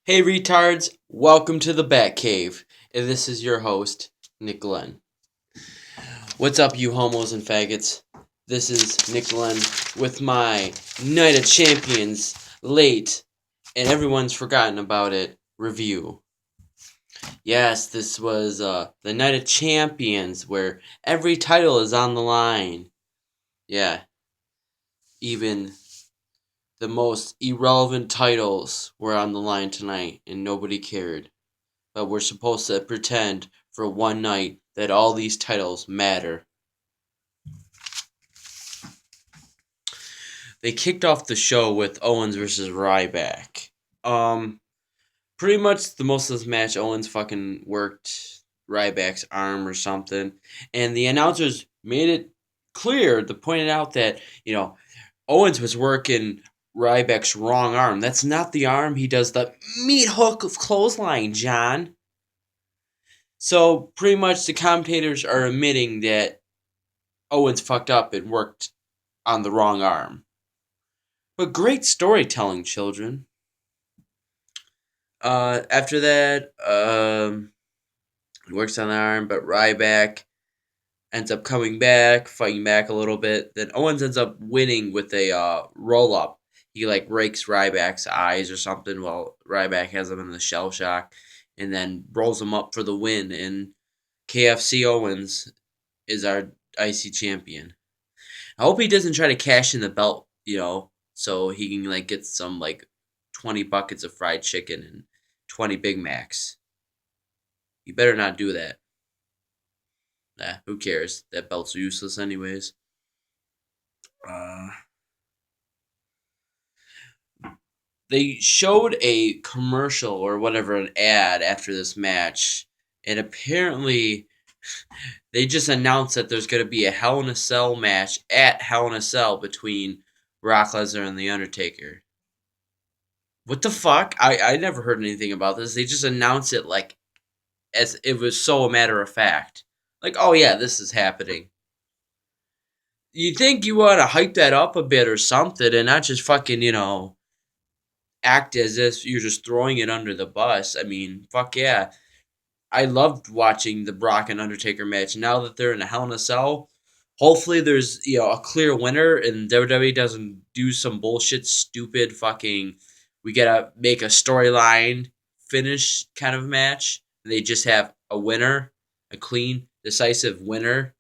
Hey retards, welcome to the Bat Cave, and this is your host, Nick Glenn. What's up, you homos and faggots? This is Nick Glenn with my Night of Champions late, and everyone's forgotten about it, review. Yes, this was the Night of Champions, where every title is on the line. Yeah, even the most irrelevant titles were on the line tonight, and nobody cared. But we're supposed to pretend for one night that all these titles matter. They kicked off the show with Owens versus Ryback. Um, Pretty much the most of this match, Owens fucking worked Ryback's arm or something, and the announcers made it clear to point out that Owens was working Ryback's wrong arm. That's not the arm he does the meat hook of clothesline, John. So pretty much the commentators are admitting that Owens fucked up and worked on the wrong arm. But great storytelling, children. After that, he works on the arm, but Ryback ends up coming back, fighting back a little bit. Then Owens ends up winning with a roll up. He rakes Ryback's eyes or something while Ryback has him in the shell shock, and then rolls him up for the win. And KFC Owens is our IC champion. I hope he doesn't try to cash in the belt, so he can get some 20 buckets of fried chicken and 20 Big Macs. You better not do that. Nah, who cares? That belt's useless anyways. They showed a commercial or whatever, an ad after this match, and apparently they just announced that there's going to be a Hell in a Cell match at Hell in a Cell between Brock Lesnar and The Undertaker. What the fuck? I never heard anything about this. They just announced it as it was so a matter of fact. Oh yeah, this is happening. You think you want to hype that up a bit or something and not just fucking, act as if you're just throwing it under the bus. I mean, fuck yeah. I loved watching the Brock and Undertaker match. Now that they're in a Hell in a Cell, hopefully there's a clear winner and WWE doesn't do some bullshit, stupid fucking. We gotta make a storyline finish kind of match. They just have a winner, a clean, decisive winner.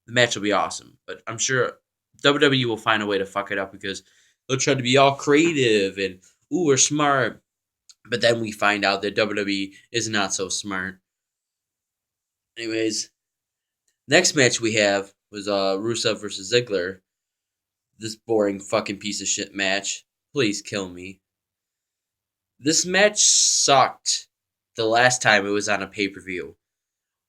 The match will be awesome, but I'm sure WWE will find a way to fuck it up because they'll try to be all creative and we're smart. But then we find out that WWE is not so smart. Anyways, next match we have was Rusev versus Ziggler. This boring fucking piece of shit match. Please kill me. This match sucked the last time it was on a pay-per-view.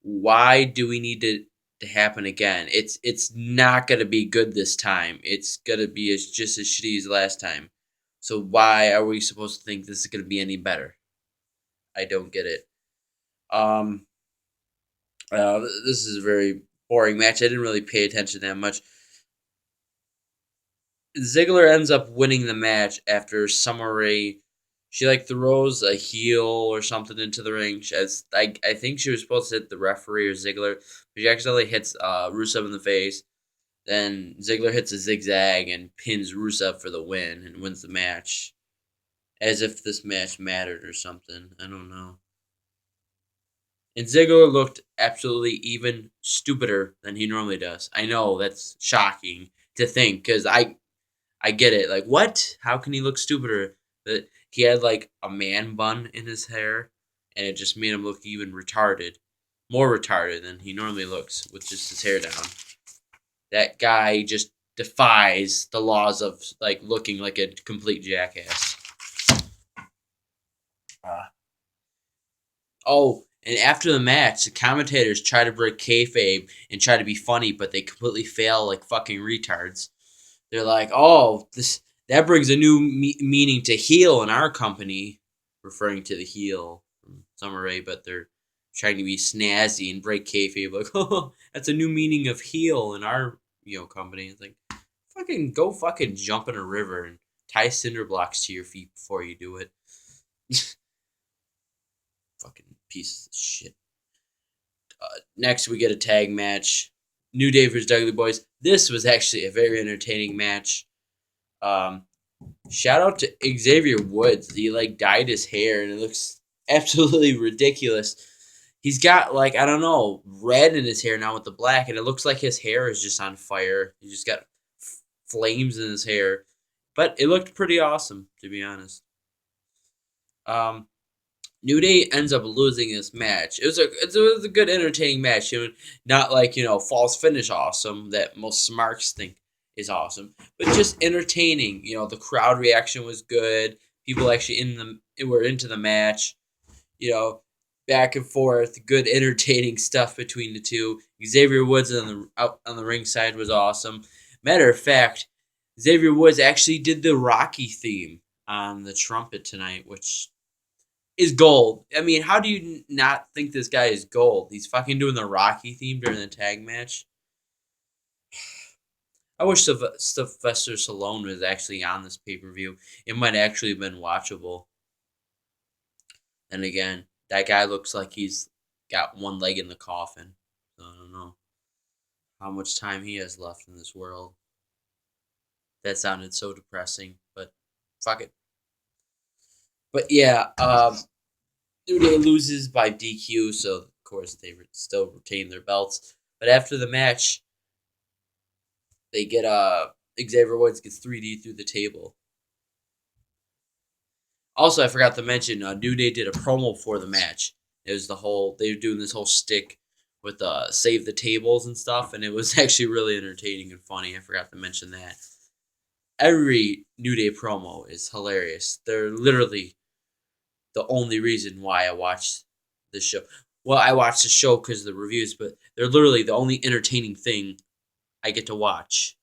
Why do we need to happen again? It's not gonna be good this time. It's gonna be just as shitty as last time. So why are we supposed to think this is gonna be any better? I don't get it. This is a very boring match. I didn't really pay attention that much. Ziggler ends up winning the match after Summer Rae. She throws a heel or something into the ring. I think she was supposed to hit the referee or Ziggler, but she accidentally hits Rusev in the face. Then Ziggler hits a zigzag and pins Rusev for the win and wins the match. As if this match mattered or something. I don't know. And Ziggler looked absolutely even stupider than he normally does. I know that's shocking to think because I get it. What? How can he look stupider? That he had a man bun in his hair, and it just made him look even retarded, more retarded than he normally looks with just his hair down. That guy just defies the laws of looking like a complete jackass. And after the match, the commentators try to break kayfabe and try to be funny, but they completely fail like fucking retards. They're like, "Oh, that brings a new meaning to heel in our company," referring to the heel from Summer Rae, but they're trying to be snazzy and break kayfabe, like, "Oh, that's a new meaning of heel in our company." It's like, go fucking jump in a river and tie cinder blocks to your feet before you do it. Piece of shit. Next, we get a tag match. New Day vs. Dudley Boys. This was actually a very entertaining match. Um, Shout out to Xavier Woods. He like dyed his hair and it looks absolutely ridiculous. He's got like, I don't know, red in his hair now with the black, and it looks like his hair is just on fire. He just got flames in his hair. But it looked pretty awesome, to be honest. Um, New Day ends up losing this match. It was a good entertaining match. Not like false finish awesome that most smarks think is awesome, but just entertaining. The crowd reaction was good. People actually were into the match. You know, Back and forth, good entertaining stuff between the two. Xavier Woods out on the ringside was awesome. Matter of fact, Xavier Woods actually did the Rocky theme on the trumpet tonight, which is gold. I mean, how do you not think this guy is gold? He's fucking doing the Rocky theme during the tag match. I wish Sylvester Stallone was actually on this pay-per-view. It might actually have been watchable. And again, that guy looks like he's got one leg in the coffin. So I don't know how much time he has left in this world. That sounded so depressing, but fuck it. But yeah, New Day loses by DQ, so of course they still retain their belts. But after the match, they get Xavier Woods gets 3D through the table. Also, I forgot to mention, New Day did a promo for the match. It was they were doing this whole stick with save the tables and stuff, and it was actually really entertaining and funny. I forgot to mention that. Every New Day promo is hilarious. They're literally the only reason why I watched the show. Well, I watched the show because of the reviews, but they're literally the only entertaining thing I get to watch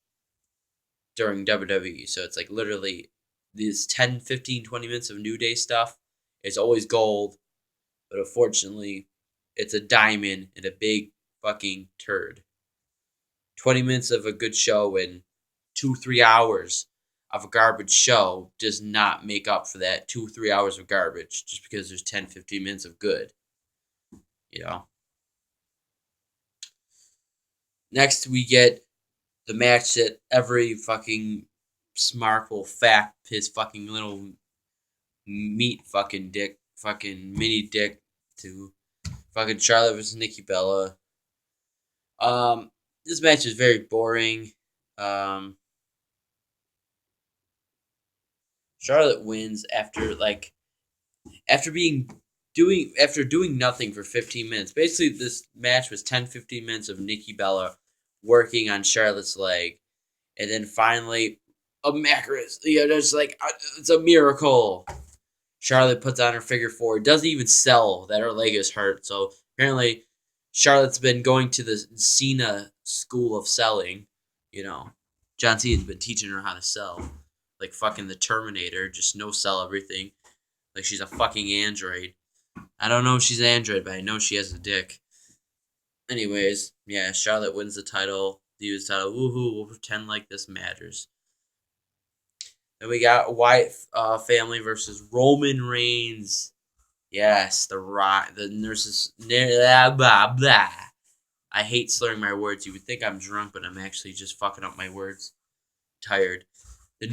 during WWE. So it's like literally these 10, 15, 20 minutes of New Day stuff is always gold, but unfortunately, it's a diamond in a big fucking turd. 20 minutes of a good show and 2-3 hours of a garbage show does not make up for that 2-3 hours of garbage just because there's 10, 15 minutes of good. Next, we get the match that every fucking smart will fap his fucking little meat fucking dick, fucking mini dick to fucking Charlotte versus Nikki Bella. This match is very boring. Charlotte wins after doing nothing for 15 minutes. Basically, this match was 10-15 minutes of Nikki Bella working on Charlotte's leg, and then finally a Macros. It's a miracle. Charlotte puts on her figure four. It doesn't even sell that her leg is hurt. So apparently, Charlotte's been going to the Cena school of selling. John Cena's been teaching her how to sell, like fucking the Terminator. Just no sell everything, like she's a fucking android. I don't know if she's an android, but I know she has a dick. Anyways, yeah, Charlotte wins the title. The U.S. title. Woohoo! We'll pretend like this matters. Then we got Wyatt family versus Roman Reigns. Yes, the nurses. Blah, blah, blah. I hate slurring my words. You would think I'm drunk, but I'm actually just fucking up my words. Tired. The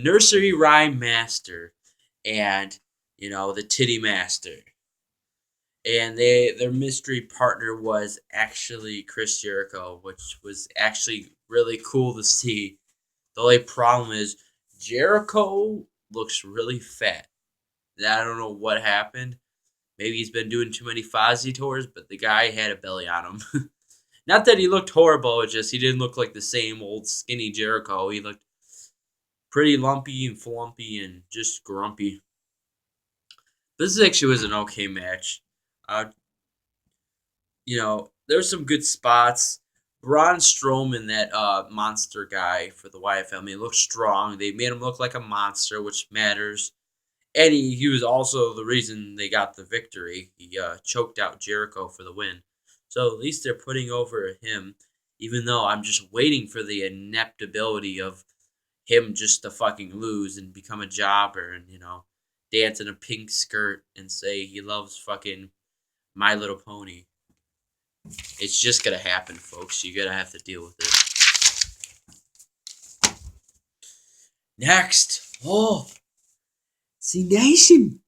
nursery rhyme master, and the titty master. And their mystery partner was actually Chris Jericho, which was actually really cool to see. The only problem is Jericho looks really fat. I don't know what happened. Maybe he's been doing too many Fozzy tours, but the guy had a belly on him. Not that he looked horrible, it's just he didn't look like the same old skinny Jericho. He looked pretty lumpy and flumpy and just grumpy. This actually was an okay match. There's some good spots. Braun Strowman, that monster guy for the Wyatt family, looked strong. They made him look like a monster, which matters. And he was also the reason they got the victory. He choked out Jericho for the win. So at least they're putting over him, even though I'm just waiting for the inept ability of him just to fucking lose and become a jobber and, dance in a pink skirt and say he loves fucking My Little Pony. It's just gonna happen, folks. You're gonna have to deal with it. Next. Oh. C Nation.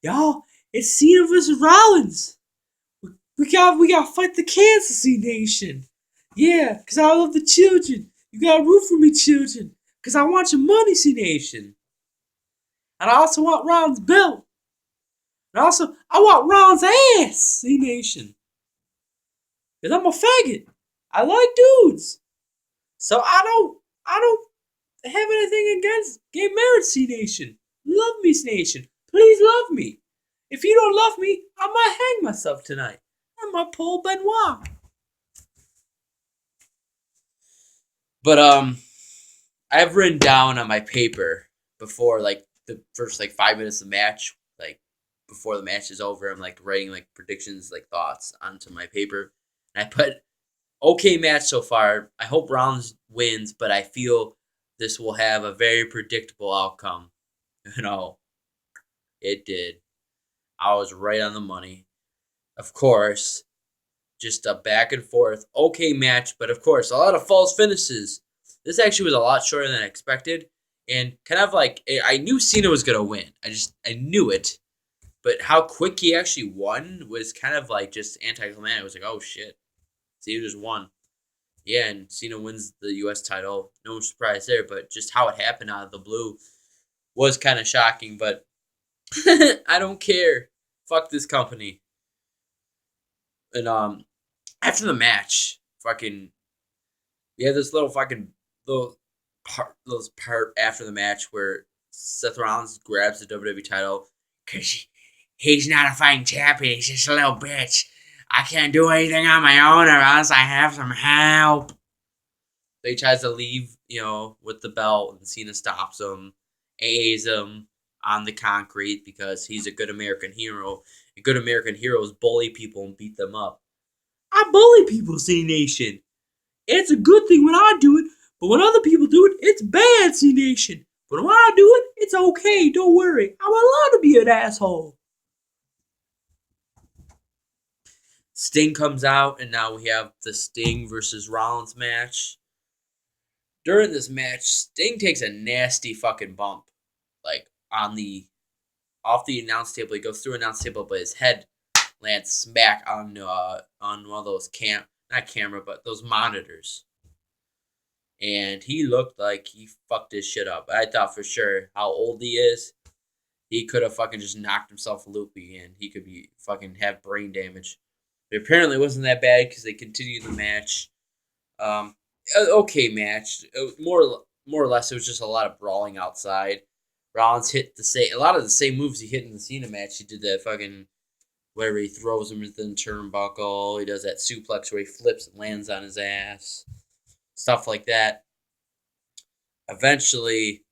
Y'all, it's Cena versus Rollins. We gotta fight the cancer, C Nation. Yeah, because I love the children. You gotta root for me, children. Because I want your money, C Nation. And I also want Rollins' belt. And also, I want Rollins' ass, C Nation. Because I'm a faggot. I like dudes. So I don't have anything against gay marriage, C Nation. Love me, C Nation. Please love me. If you don't love me, I might hang myself tonight. I might pull Benoit. But I've written down on my paper before like the first like 5 minutes of the match, like before the match is over, I'm like writing like predictions, like thoughts onto my paper. And I put okay match so far. I hope Rollins wins, but I feel this will have a very predictable outcome. You know, it did. I was right on the money. Of course, just a back and forth, okay match, but of course, a lot of false finishes. This actually was a lot shorter than I expected, and kind of like I knew Cena was gonna win. I knew it, but how quick he actually won was kind of like just anticlimactic. I was like, oh shit, Cena just won. Yeah, and Cena wins the U.S. title. No surprise there, but just how it happened out of the blue was kind of shocking. But I don't care. Fuck this company. And after the match, fucking, we had this little part after the match where Seth Rollins grabs the WWE title because he's not a fighting champion. He's just a little bitch. I can't do anything on my own or else I have some help. So he tries to leave, with the belt, and Cena stops him, AAs him on the concrete because he's a good American hero. And good American heroes bully people and beat them up. I bully people, C Nation. It's a good thing when I do it, but when other people do it, it's bad, C Nation. But when I do it, it's okay. Don't worry. I'm allowed to be an asshole. Sting comes out, and now we have the Sting versus Rollins match. During this match, Sting takes a nasty fucking bump, like off the announce table. He goes through announce table, but his head lands smack on one of those not camera, but those monitors. And he looked like he fucked his shit up. I thought for sure how old he is, he could have fucking just knocked himself loopy and he could be fucking have brain damage. But apparently it wasn't that bad because they continued the match. Okay match. More or less, it was just a lot of brawling outside. Rollins hit a lot of the same moves he hit in the Cena match. He did that fucking where he throws him into the turnbuckle. He does that suplex where he flips and lands on his ass. Stuff like that. Eventually,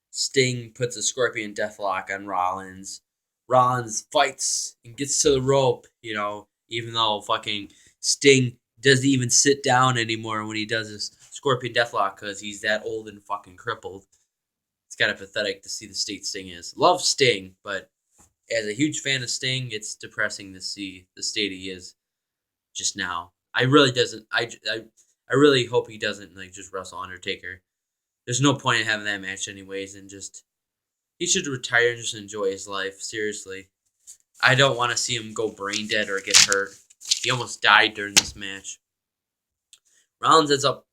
Sting puts a Scorpion Deathlock on Rollins. Rollins fights and gets to the rope, even though fucking Sting doesn't even sit down anymore when he does his Scorpion Deathlock because he's that old and fucking crippled. It's kind of pathetic to see the state Sting is. Love Sting, but as a huge fan of Sting, it's depressing to see the state he is just now. I really hope he doesn't just wrestle Undertaker. There's no point in having that match anyways, and just he should retire and just enjoy his life. Seriously, I don't want to see him go brain dead or get hurt. He almost died during this match. Rollins ends up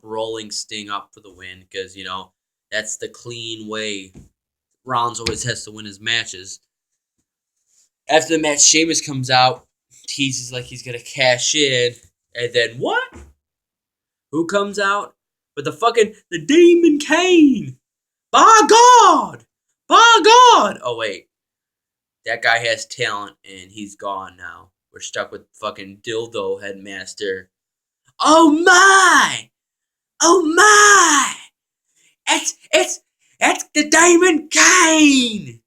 rolling Sting up for the win because that's the clean way. Rollins always has to win his matches. After the match, Sheamus comes out, teases like he's gonna cash in, and then what? Who comes out? But the Demon Kane! By God! By God! Oh wait, that guy has talent and he's gone now. We're stuck with fucking Dildo Headmaster. Oh my! Oh my! It's the Demon Kane!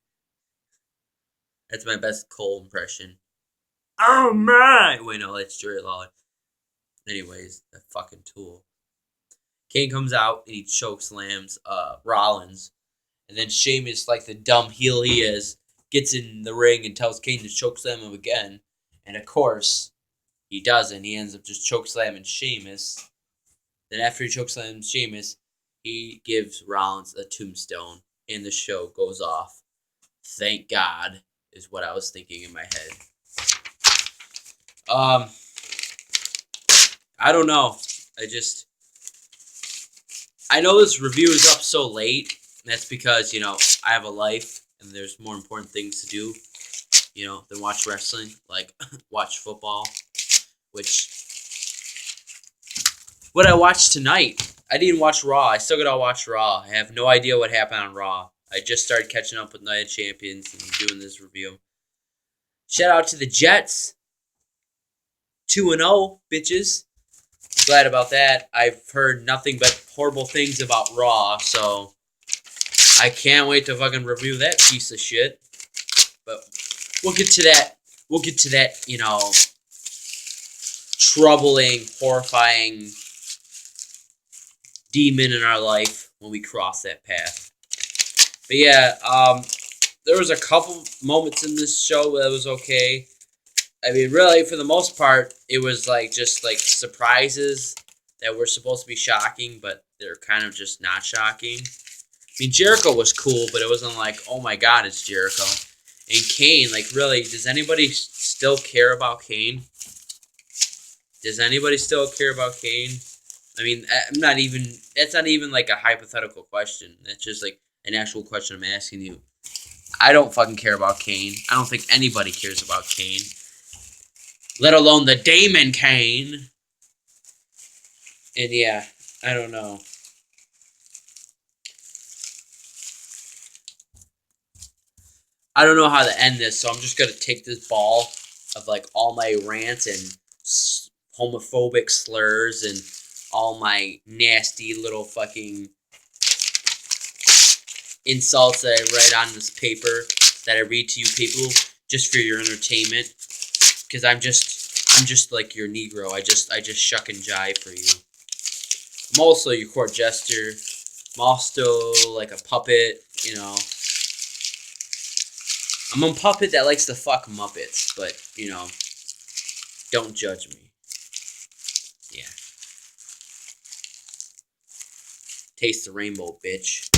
That's my best Cole impression. Oh my! Wait, no, that's Jerry Lawler. Anyways, that fucking tool. Kane comes out and he chokeslams Rollins. And then Sheamus, like the dumb heel he is, gets in the ring and tells Kane to chokeslam him again. And of course, he doesn't. He ends up just chokeslamming Sheamus. Then after he chokeslams Sheamus, he gives Rollins a tombstone, and the show goes off. Thank God, is what I was thinking in my head. I don't know. I know this review is up so late. And that's because, I have a life and there's more important things to do, than watch wrestling. Like, watch football. What I watched tonight, I didn't watch Raw. I still gotta watch Raw. I have no idea what happened on Raw. I just started catching up with Night of Champions and doing this review. Shout out to the Jets. 2-0, bitches. Glad about that. I've heard nothing but horrible things about Raw, so I can't wait to fucking review that piece of shit. But we'll get to that. We'll get to that, troubling, horrifying demon in our life when we cross that path. But yeah, there was a couple moments in this show that was okay. I mean, really, for the most part, it was just surprises that were supposed to be shocking, but they're kind of just not shocking. I mean, Jericho was cool, but it wasn't like, oh my God, it's Jericho. And Kane, really, does anybody still care about Kane? Does anybody still care about Kane? I mean, that's not even like a hypothetical question. That's just like an actual question I'm asking you. I don't fucking care about Kane. I don't think anybody cares about Kane. Let alone the Damon Kane. And yeah, I don't know. I don't know how to end this, so I'm just going to take this ball of all my rants and homophobic slurs and all my nasty little fucking insults that I write on this paper that I read to you people just for your entertainment. Because I'm just like your Negro. I just shuck and jive for you. I'm also your court jester. I'm also like a puppet, I'm a puppet that likes to fuck Muppets, but, don't judge me. Yeah. Taste the rainbow, bitch.